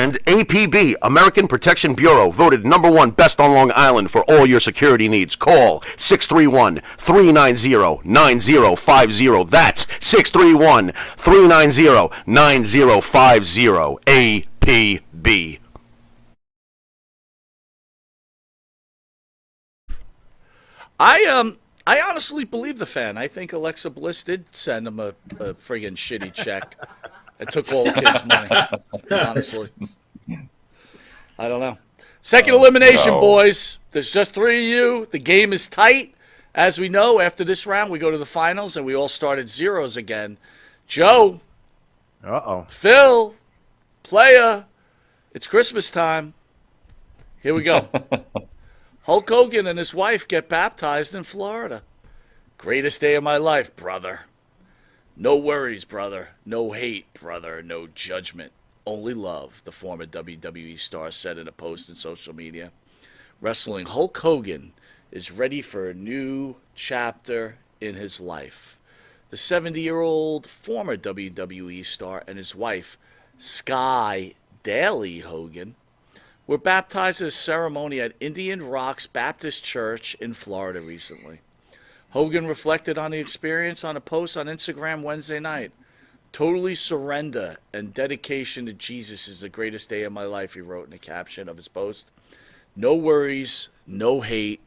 And APB, American Protection Bureau, voted #1 best on Long Island for all your security needs. Call 631-390-9050. That's 631-390-9050. APB. I honestly believe the fan. I think Alexa Bliss did send him a friggin' shitty check and took all the kids' money. Honestly. I don't know. Second elimination, boys. There's just 3 of you. The game is tight. As we know, after this round, we go to the finals, and we all start at zeros again. Joe. Uh-oh. Phil. Playa. It's Christmas time. Here we go. Hulk Hogan and his wife get baptized in Florida. Greatest day of my life, brother. No worries, brother. No hate, brother. No judgment. Only love, the former WWE star said in a post in social media. Wrestling Hulk Hogan is ready for a new chapter in his life. The 70-year-old former WWE star and his wife, Sky Daly Hogan, were baptized at a ceremony at Indian Rocks Baptist Church in Florida recently. Hogan reflected on the experience on a post on Instagram Wednesday night. Totally surrender and dedication to Jesus is the greatest day of my life, he wrote in the caption of his post. No worries, no hate,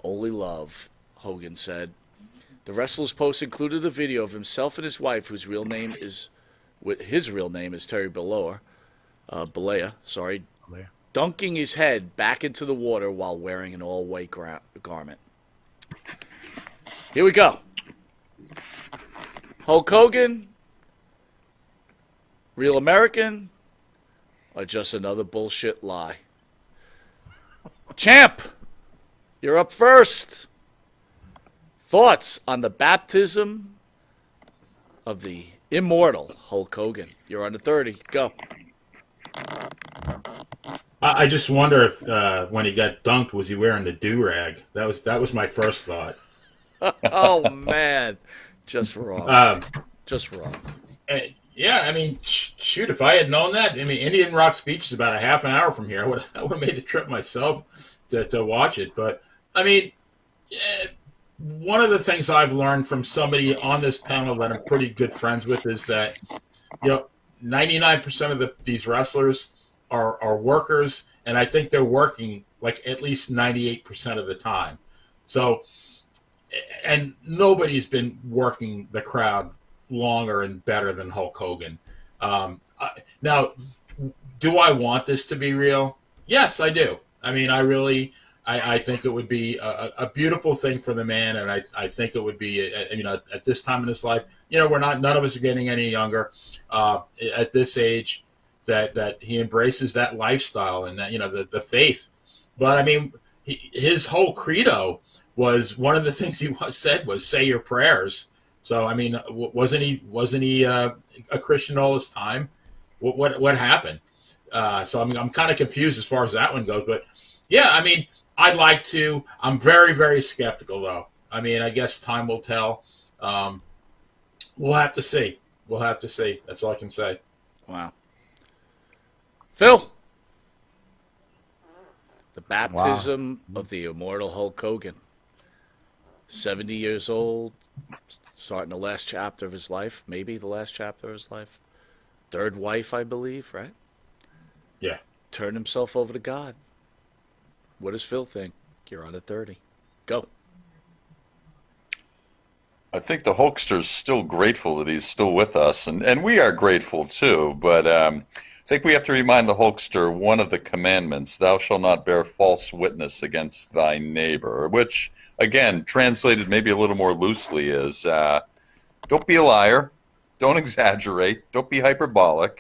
only love, Hogan said. The wrestler's post included a video of himself and his wife, his real name is Terry Bollea, dunking his head back into the water while wearing an all-white garment. Here we go. Hulk Hogan, real American, or just another bullshit lie? Champ, you're up first. Thoughts on the baptism of the immortal Hulk Hogan? You're under 30. Go. I just wonder if when he got dunked, was he wearing the do-rag? That was my first thought. Oh, man. Just wrong. Just wrong. Yeah, I mean, shoot, if I had known that, I mean, Indian Rocks Beach is about a half an hour from here. I would have made the trip myself to watch it. But, I mean, one of the things I've learned from somebody on this panel that I'm pretty good friends with is that, 99% of these wrestlers are workers, and I think they're working like at least 98% of the time. So, and nobody's been working the crowd longer and better than Hulk Hogan. Now, do I want this to be real? Yes, I do. I mean, I think it would be a beautiful thing for the man, and I think it would be, at this time in his life, none of us are getting any younger. At this age, that he embraces that lifestyle and that the faith. But I mean, his whole credo was, one of the things he said was, "Say your prayers." So I mean, wasn't he a Christian all his time? What happened? So I'm kind of confused as far as that one goes. But yeah, I mean, I'd like to. I'm very, very skeptical, though. I mean, I guess time will tell. We'll have to see. That's all I can say. Wow. Phil. The baptism of the immortal Hulk Hogan. 70 years old, starting the last chapter of his life, maybe the last chapter of his life. Third wife, I believe, right? Yeah. Turned himself over to God. What does Phil think? You're on at 30. Go. I think the Hulkster's still grateful that he's still with us, and we are grateful too, but I think we have to remind the Hulkster one of the commandments, thou shalt not bear false witness against thy neighbor, which, again, translated maybe a little more loosely is, don't be a liar, don't exaggerate, don't be hyperbolic,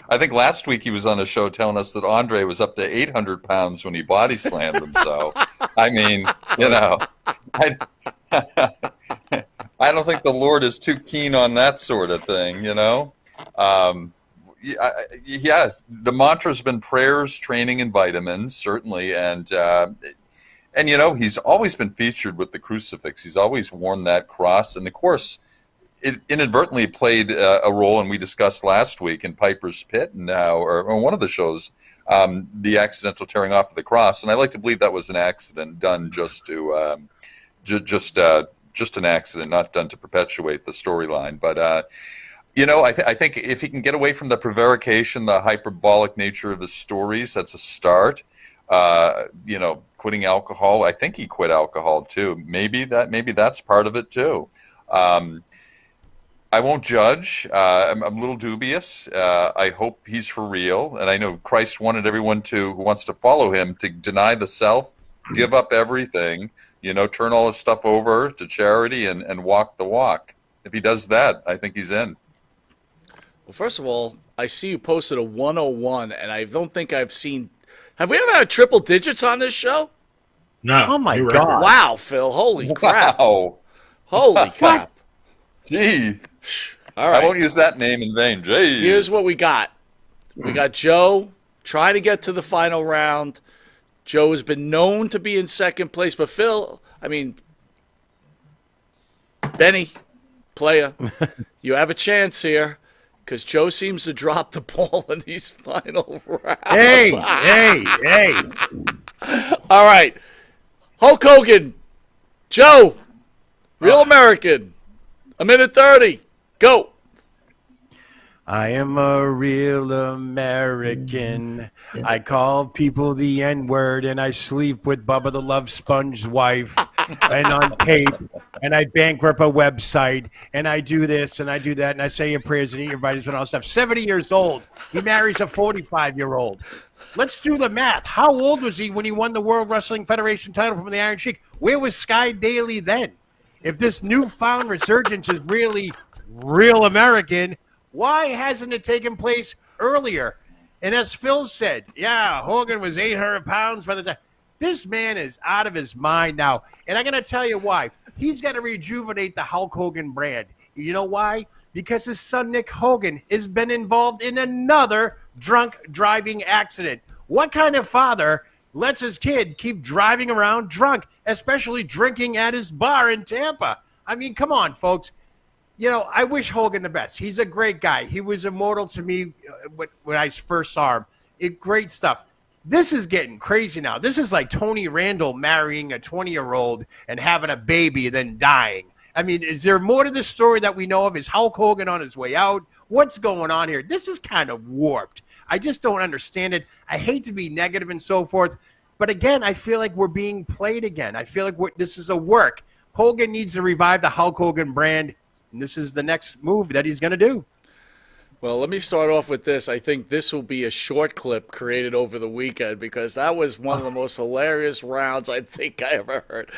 I think last week he was on a show telling us that Andre was up to 800 pounds when he body slammed himself. I mean, I don't think the Lord is too keen on that sort of thing, Yeah, the mantra's been prayers, training, and vitamins, certainly, and he's always been featured with the crucifix. He's always worn that cross, and of course, it inadvertently played a role, and we discussed last week in Piper's Pit, and or one of the shows, the accidental tearing off of the cross. And I like to believe that was an accident done just to just an accident, not done to perpetuate the storyline. But I think if he can get away from the prevarication, the hyperbolic nature of his stories, that's a start. Quitting alcohol. I think he quit alcohol too. Maybe that's part of it too. I won't judge. I'm a little dubious. I hope he's for real. And I know Christ wanted everyone who wants to follow him to deny the self, give up everything, turn all his stuff over to charity and walk the walk. If he does that, I think he's in. Well, first of all, I see you posted a 101, and I don't think I've seen. Have we ever had triple digits on this show? No. Oh my new God. record. Wow, Phil. Holy crap. Wow. Holy crap. Gee. All right. I won't use that name in vain. Gee. Here's what we got. We got Joe trying to get to the final round. Joe has been known to be in second place, but Benny, player, you have a chance here because Joe seems to drop the ball in these final rounds. Hey. All right. Hulk Hogan, Joe, Real American, a minute 30. Go. I am a real American. I call people the N-word, and I sleep with Bubba the Love Sponge's wife, and on tape, and I bankrupt a website, and I do this, and I do that, and I say your prayers and eat your vitamins and all stuff. 70 years old. He marries a 45-year-old. Let's do the math. How old was he when he won the World Wrestling Federation title from the Iron Sheik? Where was Sky Daily then? If this newfound resurgence is really real American, why hasn't it taken place earlier? And as Phil said, Hogan was 800 pounds by the time. This man is out of his mind now. And I'm going to tell you why. He's got to rejuvenate the Hulk Hogan brand. You know why? Because his son, Nick Hogan, has been involved in another drunk driving accident. What kind of father lets his kid keep driving around drunk, especially drinking at his bar in Tampa? I mean, come on, folks. I wish Hogan the best. He's a great guy. He was immortal to me when I first saw him. Great stuff. This is getting crazy now. This is like Tony Randall marrying a 20-year-old and having a baby and then dying. I mean, is there more to this story that we know of? Is Hulk Hogan on his way out? What's going on here? This is kind of warped. I just don't understand it. I hate to be negative and so forth. But again, I feel like we're being played again. I feel like this is a work. Hogan needs to revive the Hulk Hogan brand. And this is the next move that he's going to do. Well, let me start off with this. I think this will be a short clip created over the weekend because that was one of the most hilarious rounds I think I ever heard.